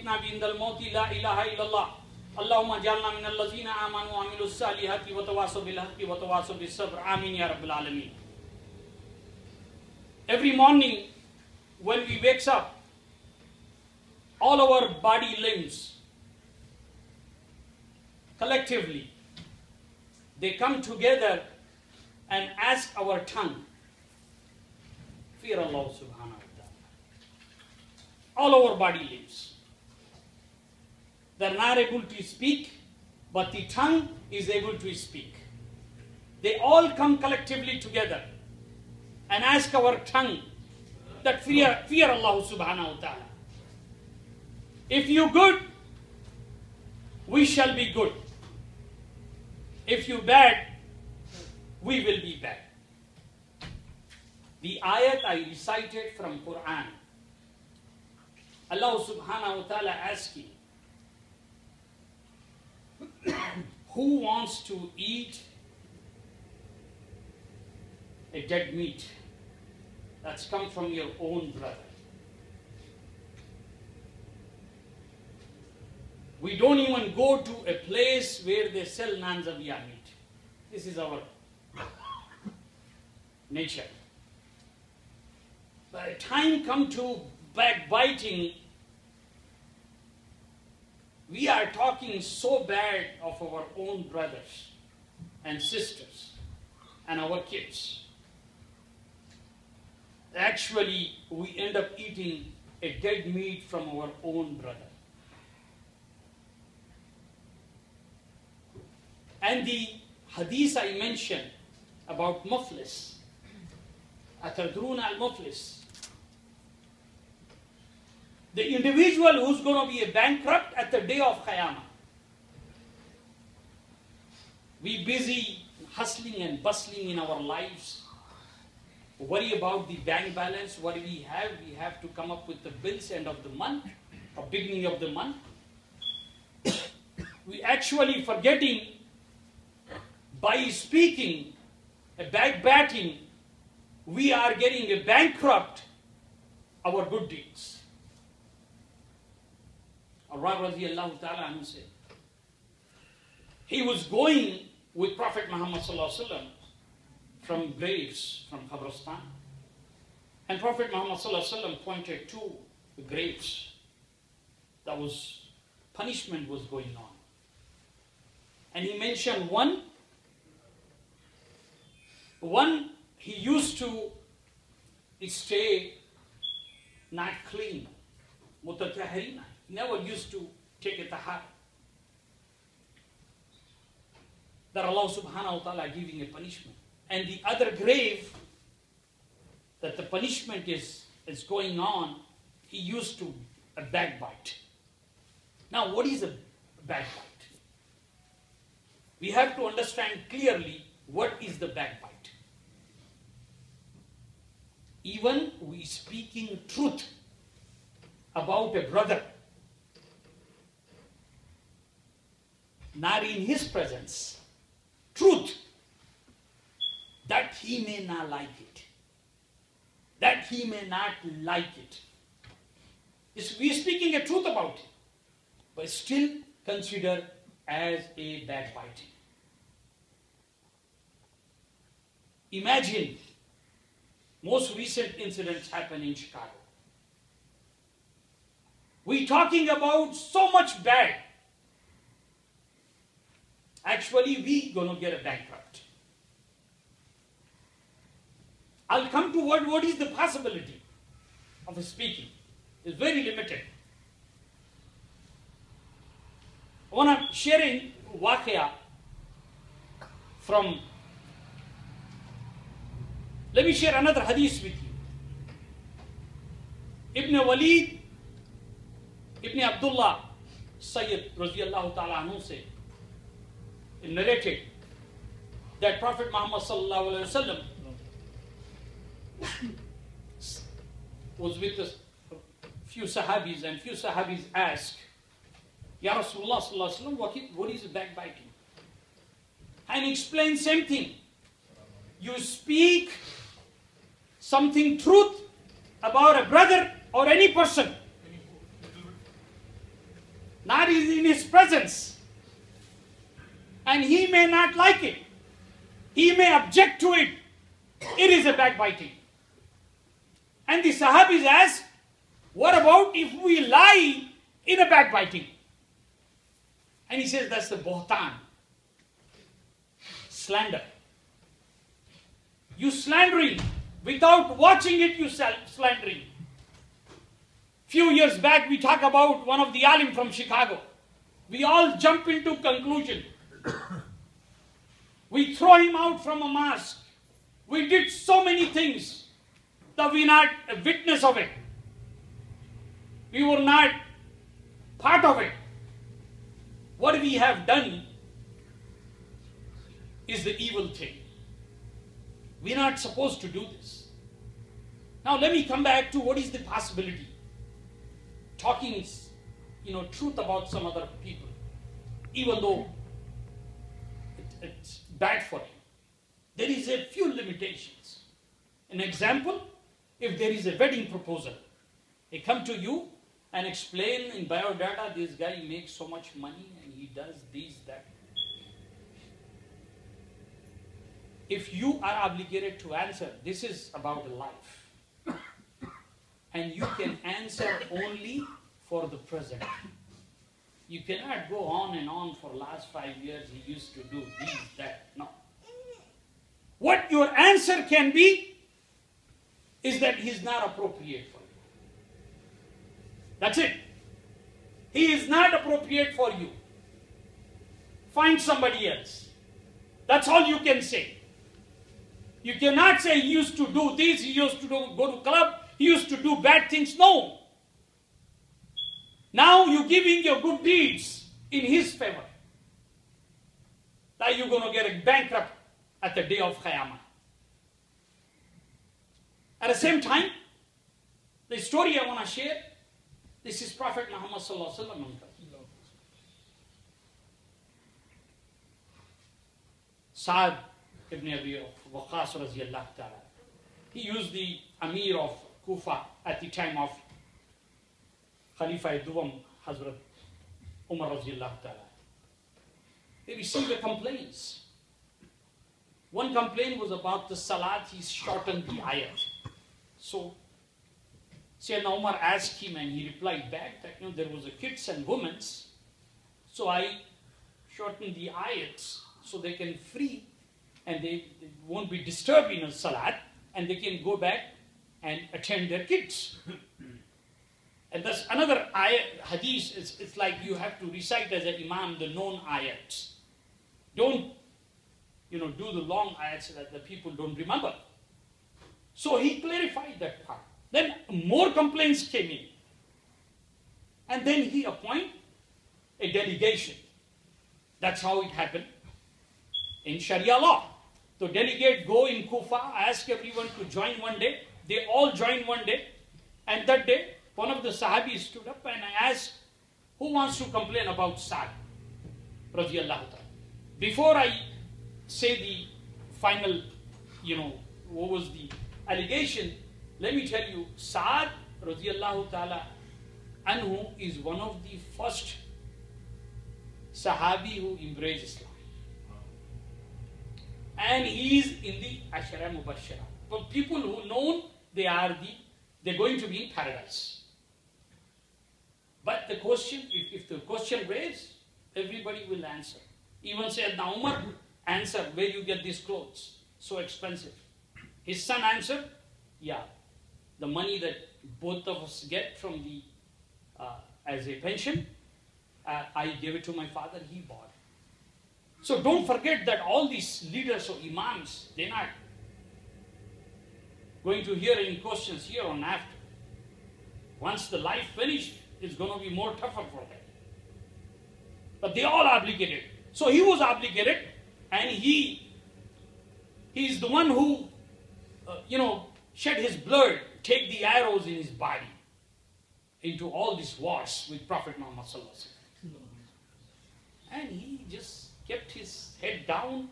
توافقنا بعند الموت لا إله إلا الله اللهم اجعلنا من الذين آمنوا وعملوا الصالحات وتواصوا بالحق وتواصوا بالصبر آمين يا رب العالمين. Every morning when we wake up, all our body limbs collectively, they come together and ask our tongue, fear Allah subhanahu wa ta'ala. All our body limbs. They're not able to speak, but the tongue is able to speak. They all come collectively together and ask our tongue that fear Allah subhanahu wa ta'ala. If you good, we shall be good. If you bad, we will be bad. The ayat I recited from Quran, Allah subhanahu wa ta'ala asking, who wants to eat a dead meat that's come from your own brother? We don't even go to a place where they sell non-Zabiya meat. This is our nature. By the time come to backbiting, we are talking so bad of our own brothers and sisters and our kids. Actually, we end up eating a dead meat from our own brother. And the hadith I mentioned about muflis, atadrun al-muflis, the individual who's going to be a bankrupt at the day of Qiyamah. We busy hustling and bustling in our lives, worry about the bank balance, what we have to come up with the bills end of the month or beginning of the month. We actually forgetting by speaking, a backbiting, we are getting a bankrupt our good deeds. Umar radiallahu ta'ala anhu said, he was going with Prophet Muhammad sallallahu alaihi wasallam from graves, from Qabristan. And Prophet Muhammad sallallahu alaihi wasallam pointed to the graves. That was, punishment was going on. And he mentioned one he used to stay not clean, mutatahirina. He never used to take a tahar. That Allah subhanahu wa ta'ala giving a punishment. And the other grave, that the punishment is going on, he used to a backbite. Now what is a backbite? We have to understand clearly what is the backbite. Even we speaking truth about a brother, not in his presence, truth, that he may not like it, that he may not like it. We are speaking a truth about it, but still considered as a backbiting. Imagine, most recent incidents happen in Chicago. We're talking about so much bad. Actually, we're going to get a bankrupt. I'll come to what is the possibility of speaking. It's very limited. I want to share a waqia from, let me share another hadith with you. Ibn Walid, Ibn Abdullah, Sayyid Raziyallahu Ta'ala Anhu said, narrated that Prophet Muhammad Sallallahu Alaihi Wasallam was with a few Sahabis, and few Sahabis asked, Ya Rasulullah Sallallahu Alaihi Wasallam, what is backbiting? And he explained same thing. You speak something truth about a brother or any person, not in his presence. And he may not like it. He may object to it. It is a backbiting. And the Sahabis asked, what about if we lie in a backbiting? And he says, that's the bohtan. Slander. You slandering. Without watching it, you slandering. Few years back, we talk about one of the alim from Chicago. We all jump into conclusion. We throw him out from a mosque. We did so many things that we are not a witness of it. We were not part of it. What we have done is the evil thing. We are not supposed to do this. Now let me come back to what is the possibility. Talking, truth about some other people, even though it's bad for him. There is a few limitations. An example, if there is a wedding proposal, they come to you and explain in biodata, this guy makes so much money and he does this, that. If you are obligated to answer, this is about life. And you can answer only for the present. You cannot go on and on for last 5 years, he used to do this, that. No. What your answer can be is that he's not appropriate for you. That's it. He is not appropriate for you. Find somebody else. That's all you can say. You cannot say he used to do this, he used to go to club, he used to do bad things. No. Now you're giving your good deeds in his favor. Now you're going to get bankrupt at the day of Qiyamah. At the same time, the story I want to share, this is Prophet Muhammad sallallahu alaihi wasallam. Sa'd ibn Abi Waqqas radiyallahu ta'ala. He used the Amir of Kufa at the time of Khalifa Duwam Hazrat Umar radiyallahu ta'ala. They received the complaints. One complaint was about the salat, he shortened the ayat. So Sayyidina Umar asked him and he replied back that there was a kids and women's. So I shortened the ayats so they can free and they won't be disturbed in a salat and they can go back and attend their kids. And that's another ayat, hadith, it's like you have to recite as an imam the known ayats. Don't, do the long ayats so that the people don't remember. So he clarified that part. Then more complaints came in. And then he appointed a delegation. That's how it happened in Sharia law. So delegate go in Kufa, ask everyone to join one day. They all joined one day. And that day, one of the Sahabis stood up and I asked, who wants to complain about Sa'd? Radiyallahu ta'ala. Before I say the final, what was the allegation, let me tell you, Sa'd radiyallahu ta'ala anhu is one of the first Sahabi who embraced Islam. And he is in the Ashara Mubashara. But people who know they're going to be in paradise. But the question, if the question raised, everybody will answer. Even Sayyidina Umar answer, where you get these clothes? So expensive. His son answered, yeah, the money that both of us get from the as a pension, I gave it to my father, he bought. So don't forget that all these leaders or imams, they're not going to hear any questions here or after. Once the life finished, it's going to be more tougher for them. But they all obligated. So he was obligated, and he's the one who, shed his blood, take the arrows in his body into all these wars with Prophet Muhammad sallallahu alaihi wasallam. And he just kept his head down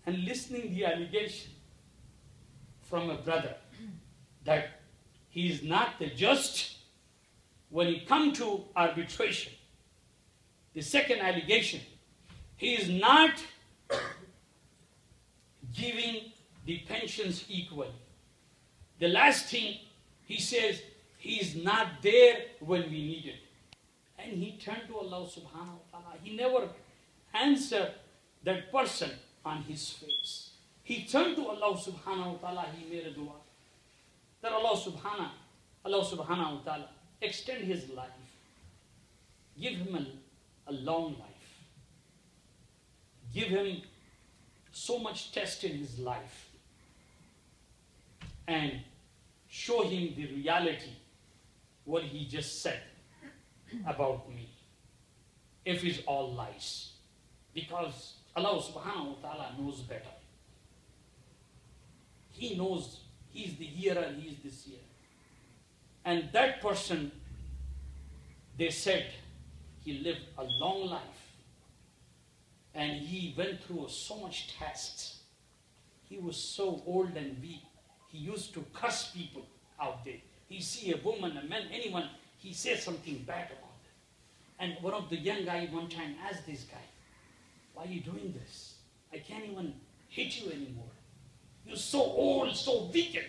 and listening the allegation from a brother that he is not the just when it comes to arbitration. The second allegation, he is not giving the pensions equally. The last thing, he says, he is not there when we need it. And he turned to Allah subhanahu wa ta'ala. He never answered that person on his face. He turned to Allah subhanahu wa ta'ala. He made a dua that Allah subhanahu wa ta'ala extend his life. Give him a long life. Give him so much test in his life. And show him the reality, what he just said about me, if it's all lies. Because Allah subhanahu wa ta'ala knows better. He knows, he's the hearer, he's the seer. And that person, they said, he lived a long life. And he went through so much tests. He was so old and weak. He used to curse people out there. He see a woman, a man, anyone, he says something bad about them. And one of the young guys one time asked this guy, why are you doing this? I can't even hit you anymore. You're so old, so weakened.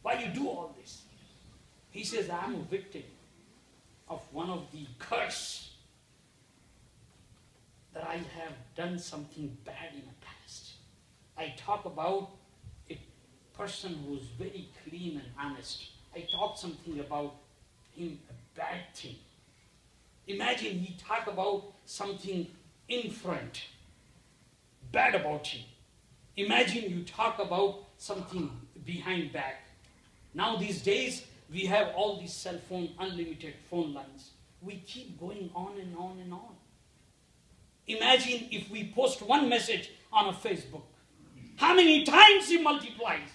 Why you do all this? He says, I'm a victim of one of the curse that I have done something bad in the past. I talk about a person who is very clean and honest. I talk something about him, a bad thing. Imagine he talk about something in front, bad about him. Imagine you talk about something behind back. Now these days, we have all these cell phone, unlimited phone lines. We keep going on and on and on. Imagine if we post one message on a Facebook. How many times he multiplies?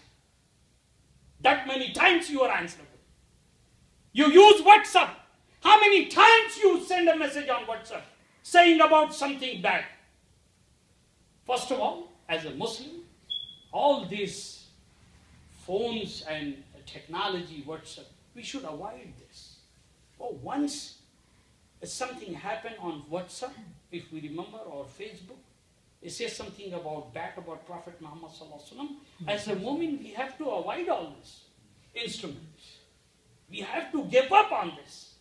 That many times you are answerable. You use WhatsApp. How many times you send a message on WhatsApp saying about something bad? First of all, as a Muslim, all these phones and technology, WhatsApp, we should avoid this. Oh, once something happened on WhatsApp, if we remember, or Facebook, it says something about bad about Prophet Muhammad sallallahu alaihi wasallam. As a Mu'min, we have to avoid all this instruments. We have to give up on this.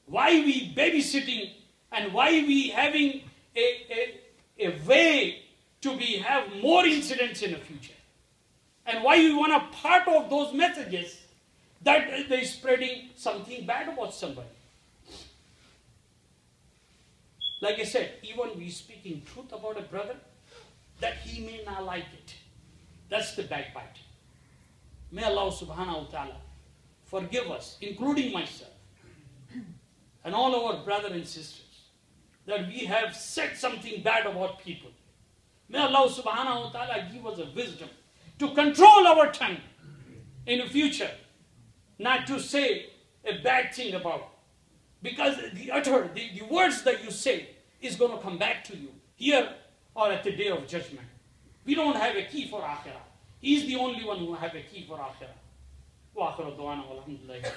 Why we babysitting and why we having a way to have more incidents in the future? And why we want a part of those messages that they're spreading something bad about somebody? Like I said, even we speaking truth about a brother, that he may not like it. That's the backbite. May Allah subhanahu wa ta'ala forgive us, including myself, and all our brothers and sisters, that we have said something bad about people. May Allah subhanahu wa ta'ala give us a wisdom to control our tongue in the future, not to say a bad thing about. Because the words that you say is going to come back to you here or at the day of judgment. We don't have a key for akhirah. He's the only one who has a key for akhirah. Wa akhiru du'ana walhamdulillah.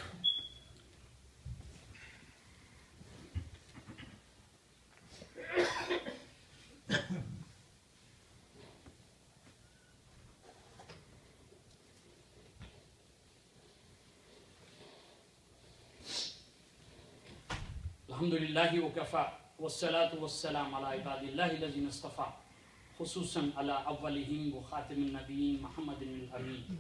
Alhamdulillahi wa kafa, wassalatu wassalam ala ibadillahi lazina istafa, khususan ala awwalihim wa khatimin nabiyyin Muhammadin al-Amin.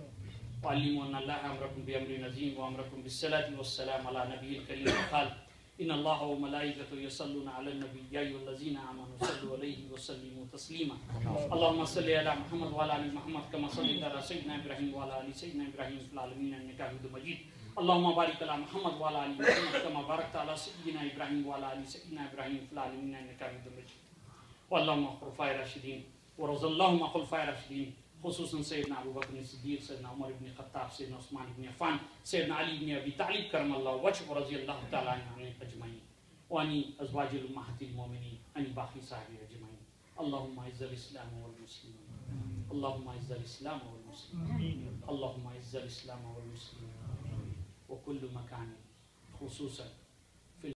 Wa alimu anna Allah amrakum bi amrin azim wa amrakum bis salati wassalam ala nabiyyil kareem wa qala inna Allaha wa malaikatahu yusalluna ala an-nabiy ya ayyuhallazina amanu sallu alayhi wa sallimu taslima. Allahumma salli ala Muhammad wa ala ali Muhammad kama sallaita ala sayyidina Ibrahim wa ala ali sayyidina Ibrahim fil alamin innaka Hamidum Majid. Allahumma barik ala Muhammad wa ala ali Muhammad kama barakta ala sayyidina Ibrahim wa ala ali sayyidina Ibrahim fil alamin innaka Hamidum Majid. Wa Allahumma khulafai rashidin wa razallahumma khulafai rashidin, khususan Sayyidina Abu Bakr as-Siddiq, Sayyidina Umar ibn Khattab, Sayyidina Usman ibn Affan, Sayyidina Ali ibn Abi Talib karamallahu wajhahu wa radiyallahu ta'ala anhum ajma'in, wa ani azwajil ummahatil mu'minin, ani baqi sahbi ajma'in. Allahumma izzal islam wal muslimin. Allahumma izzal islam wal muslimin. Allahumma izzal islam wal muslimin. وكل مكان خصوصا